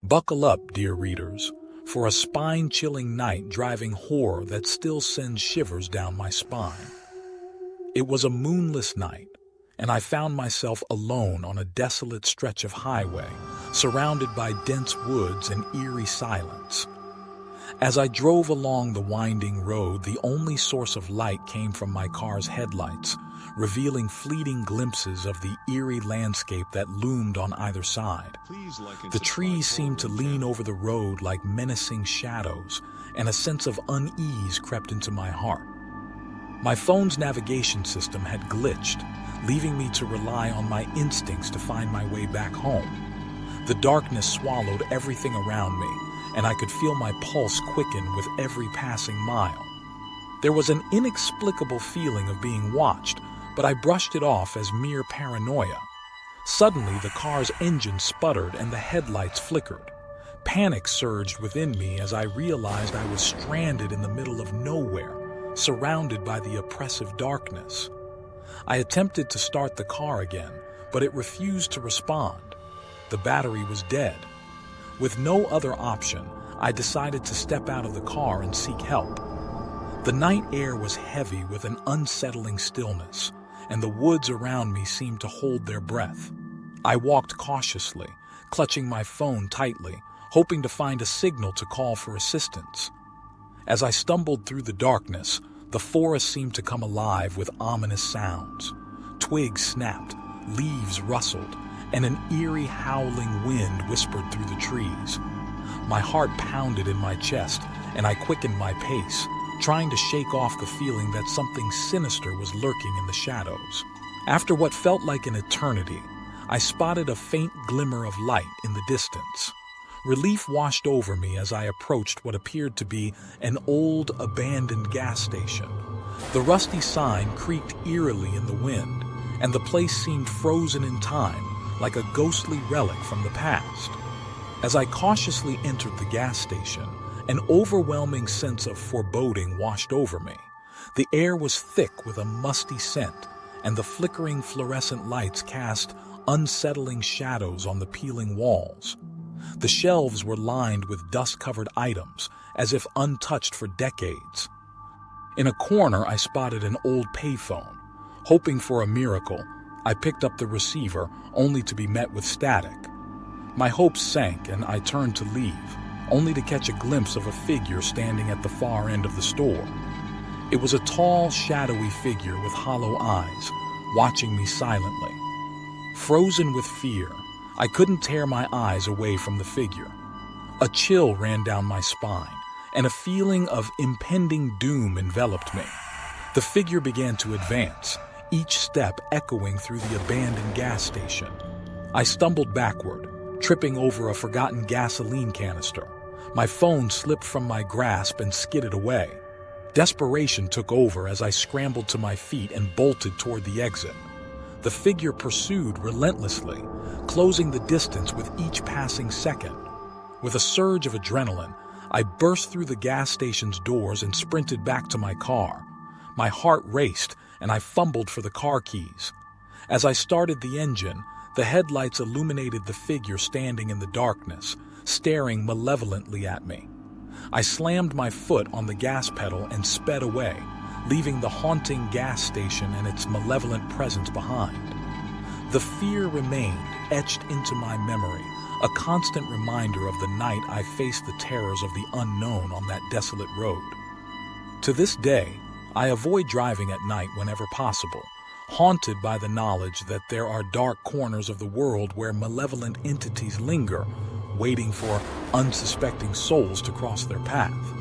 Buckle up, dear readers, for a spine-chilling night driving horror that still sends shivers down my spine. It was a moonless night, and I found myself alone on a desolate stretch of highway, surrounded by dense woods and eerie silence. As I drove along the winding road, the only source of light came from my car's headlights, revealing fleeting glimpses of the eerie landscape that loomed on either side. The trees seemed to lean over the road like menacing shadows, and a sense of unease crept into my heart. My phone's navigation system had glitched, leaving me to rely on my instincts to find my way back home. The darkness swallowed everything around me, and I could feel my pulse quicken with every passing mile. There was an inexplicable feeling of being watched, but I brushed it off as mere paranoia. Suddenly, the car's engine sputtered and the headlights flickered. Panic surged within me as I realized I was stranded in the middle of nowhere, surrounded by the oppressive darkness. I attempted to start the car again, but it refused to respond. The battery was dead. With no other option, I decided to step out of the car and seek help. The night air was heavy with an unsettling stillness, and the woods around me seemed to hold their breath. I walked cautiously, clutching my phone tightly, hoping to find a signal to call for assistance. As I stumbled through the darkness, the forest seemed to come alive with ominous sounds. Twigs snapped, leaves rustled, and an eerie howling wind whispered through the trees. My heart pounded in my chest, and I quickened my pace, trying to shake off the feeling that something sinister was lurking in the shadows. After what felt like an eternity, I spotted a faint glimmer of light in the distance. Relief washed over me as I approached what appeared to be an old, abandoned gas station. The rusty sign creaked eerily in the wind, and the place seemed frozen in time, like a ghostly relic from the past. As I cautiously entered the gas station, an overwhelming sense of foreboding washed over me. The air was thick with a musty scent, and the flickering fluorescent lights cast unsettling shadows on the peeling walls. The shelves were lined with dust-covered items, as if untouched for decades. In a corner, I spotted an old payphone. Hoping for a miracle, I picked up the receiver, only to be met with static. My hopes sank, and I turned to leave, only to catch a glimpse of a figure standing at the far end of the store. It was a tall, shadowy figure with hollow eyes, watching me silently. Frozen with fear, I couldn't tear my eyes away from the figure. A chill ran down my spine, and a feeling of impending doom enveloped me. The figure began to advance, each step echoing through the abandoned gas station. I stumbled backward, tripping over a forgotten gasoline canister. My phone slipped from my grasp and skidded away. Desperation took over as I scrambled to my feet and bolted toward the exit. The figure pursued relentlessly, closing the distance with each passing second. With a surge of adrenaline, I burst through the gas station's doors and sprinted back to my car. My heart raced, and I fumbled for the car keys. As I started the engine, the headlights illuminated the figure standing in the darkness, staring malevolently at me. I slammed my foot on the gas pedal and sped away, leaving the haunting gas station and its malevolent presence behind. The fear remained etched into my memory, a constant reminder of the night I faced the terrors of the unknown on that desolate road. To this day, I avoid driving at night whenever possible, haunted by the knowledge that there are dark corners of the world where malevolent entities linger, waiting for unsuspecting souls to cross their path.